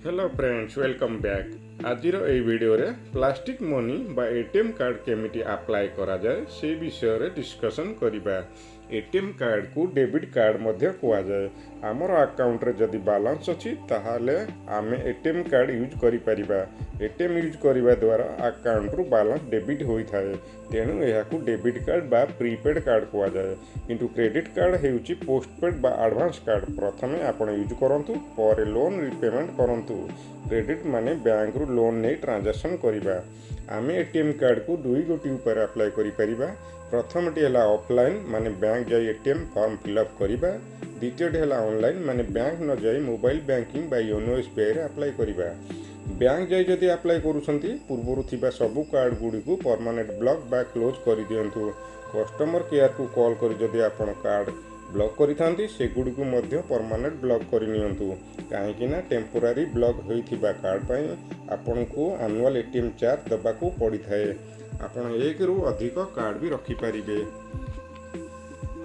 Hello friends welcome back आज video रे plastic money बा एटीएम कार्ड केमिटी अप्लाई करा जाए से विषय रे डिस्कशन करिबा। एटीएम कार्ड को डेबिट कार्ड मध्य कुआ जाए। आमर अकाउंट रे जदि बैलेंस अछि ताहाले आमे एटीएम कार्ड यूज करि परिबा। एटीएम यूज करिबा द्वारा अकाउंट रु बैलेंस डेबिट होई थाए, तेणु एहाकू डेबिट कार्ड बा प्रीपेड कार्ड कुआ जाए। किंतु क्रेडिट कार्ड हेउची पोस्टपेड बा एडवांस कार्ड। प्रथमे आपण यूज करंतु पर लोन रिपेमेंट करंतु। क्रेडिट माने बैंक रु लोन नै ट्रांजैक्शन करिबा। आमे एटीएम कार्ड को दुई गोटी ऊपर अप्लाई करि परिबा। प्रथमटी है ऑफलाइन माने बैंक जाई एटीएम फॉर्म फिलअप करिबा। द्वितीयटी है ऑनलाइन माने बैंक न जाई मोबाइल बैंकिंग बा योनो एसबीआई रे अप्लाई करिबा। बैंक जाई जदि अप्लाई करूछंती पूर्वरु थिबा सबु कार्ड गुडी को परमानेंट ब्लॉक बा क्लोज करि दियंतु। कस्टमर केयर को कॉल करि जदि आपण कार्ड ब्लॉक करिथांती सेगुडी को मध्य परमानेंट ब्लॉक करि नियंतु। काहेकि ना टेम्पोरारी ब्लॉक होइथिबा कार्ड पई आपण को एनुअल एटीएम चार्ज दबाकू पड़ी थाए। आपण एक रु अधिक कार्ड भी रखि परिबे।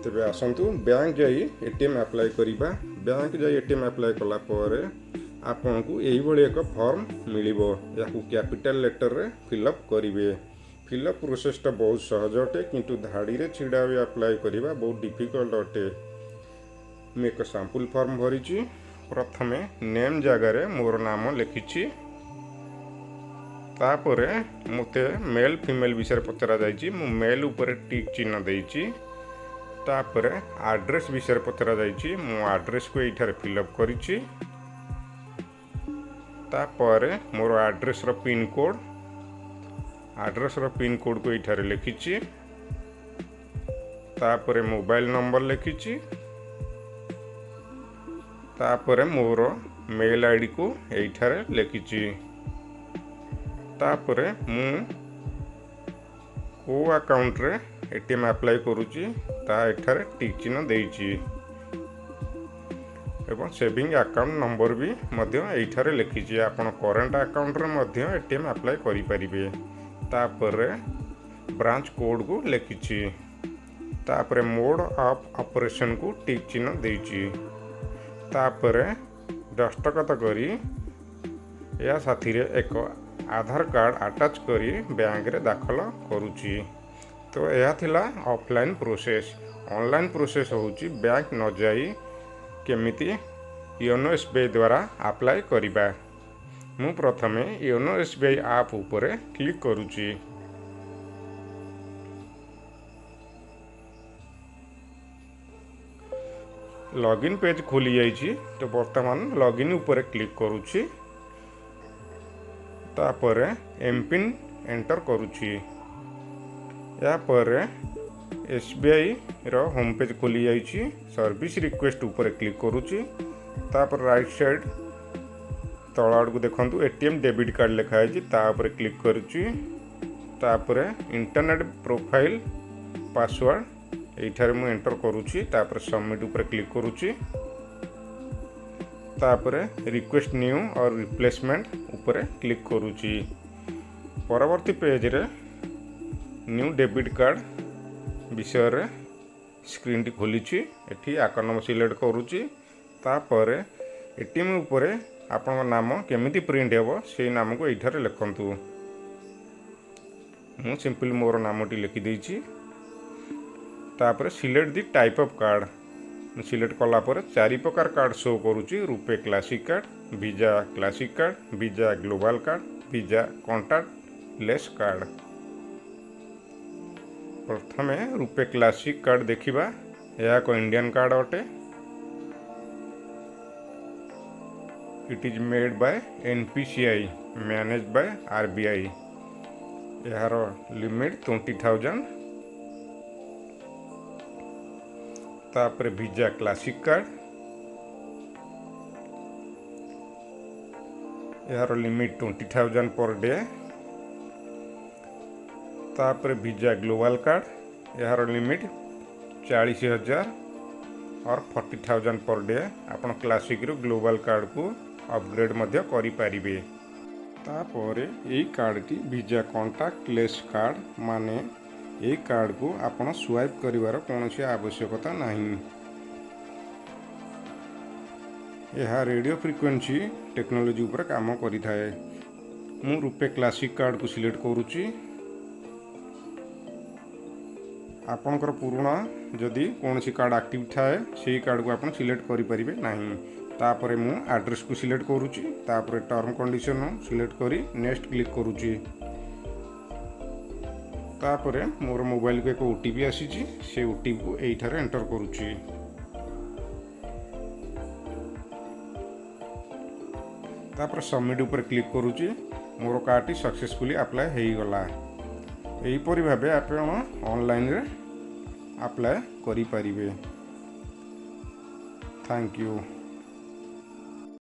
तबे आसंतु बैंक जाई एटीएम अप्लाई करिबा। बैंक जाई एटीएम अप्लाई कला परे आपण को एही भली एक फॉर्म मिलिबो। याकू कैपिटल लेटर रे फिलअप करिवे। फिलअप प्रोसेस टा बहुत सहज अटे, किंतु धाड़ी रे छिड़ा होई अप्लाई करिबा बहुत डिफिकल्ट अटे। मैं एक सैंपल फॉर्म भरिची। प्रथमे नेम जगह रे मोर नाम लिखिची। तापरे मते मेल फीमेल विषय पचरा जाइची। मु मेल ऊपर टिक चिन्ह देइची। तापरे एड्रेस विषय पचरा जाइची। मु एड्रेस को एठारे फिलअप करिची। तापरे मोर एड्रेस रो पिन कोड को एठारे लिखिची। तापरे मोबाइल नंबर लिखिची। तापरे मोर मेल आईडी को एठारे लिखिची। तापरे मु को अकाउंट रे एटीएम अप्लाई करूची ता एठारे टिक चिन्ह देइची। एवं सेविंग अकाउंट नंबर भी मध्य एठारे लिखिची। आपण करंट अकाउंट रे मध्य एटीएम अप्लाई करि परिबे। तापरे ब्रांच कोड को लिखिची। तापरे मोड ऑफ ऑपरेशन को टिक चिन्ह देइची। तापरे दस्तखत करी या साथी रे एक आधार कार्ड अटैच करी बैंक रे दाखल करूची। तो यह थिला ऑफलाइन प्रोसेस। ऑनलाइन प्रोसेस होउची बैंक न जाई केमिति योनो एसबीआई द्वारा अप्लाई करिबा। मु प्रथमे योनो एसबीआई ऐप ऊपर क्लिक करूची। लॉगिन पेज खोली जाइची। तो वर्तमान लॉगिन ऊपर क्लिक करूची। तापरे एमपिन एंटर करूची। या पर एसबीआई रो होम पेज खोली जाइची। सर्विस रिक्वेस्ट ऊपर क्लिक करूची। तापर राइट साइड तळ आड़ को देखंतु एटीएम डेबिट कार्ड लिखा है। ता ऊपर क्लिक करूची। तापरे इंटरनेट प्रोफाइल पासवर्ड एठारे मु एंटर करूची। तापर सबमिट ऊपर क्लिक करूची। तापरे रिक्वेस्ट न्यू और रिप्लेसमेंट ऊपर क्लिक करूची। परवर्ती पेज रे न्यू डेबिट कार्ड विषय रे स्क्रीन टी खोलीची। एठी अकाउंट नंबर सिलेक्ट करूची। तापरे एटीएम ऊपर आपन नाम केमिति प्रिंट हेबो से नाम को एठारे लिखंतु। मु सिंपल मोर नामटी लिखि देइची। तापरे select the type of card select कला पर चारि प्रकार कार्ड शो करूची। RuPay classic card, visa classic card, visa global card, visa contactless card. प्रथमे रुपे क्लासिक कार्ड देखिबा। यह को इंडियन कार्ड अटे। It is made by NPCI manage by RBI. यार लिमिट 20,000। तापरे वीजा क्लासिक कार्ड यार लिमिट 20,000 पर डे। तापरे visa global card यार लिमिट 40,000 और 40,000 पर डे। आपण क्लासिक रो ग्लोबल कार्ड को अपग्रेड मध्य करि पारिबे। तापरे एई कार्ड टी वीजा कॉन्टैक्ट लेस कार्ड माने एई कार्ड को आपण स्वाइप करिवार कोनोसी आवश्यकता नाही। यह रेडियो फ्रिक्वेन्सी टेक्नोलोजी उपर काम करिथाए। मु रुपे क्लासिक कार्ड को सिलेक्ट करुच्ची। आपणकर पुराना जदि कौन सी कार्ड एक्टिव थाए से कार्ड को आप सिलेक्ट करें ना। तापर मु एड्रेस को सिलेक्ट करुच्ची। तापर टर्म कंडीशन सिलेक्ट करी नेक्स्ट क्लिक करुच्ची। तापर मोर मोबाइल को एक ओटीपी आसी से ओटीपी को एठारे एंटर करुच्ची। तापर सबमिट ऊपर क्लिक करुच्ची। मोर कार्ड सक्सेसफुली अप्लाई हो गला। एहीपरि भावे आप ऑनलाइन रे अप्लाई करि पारिबे। Thank you.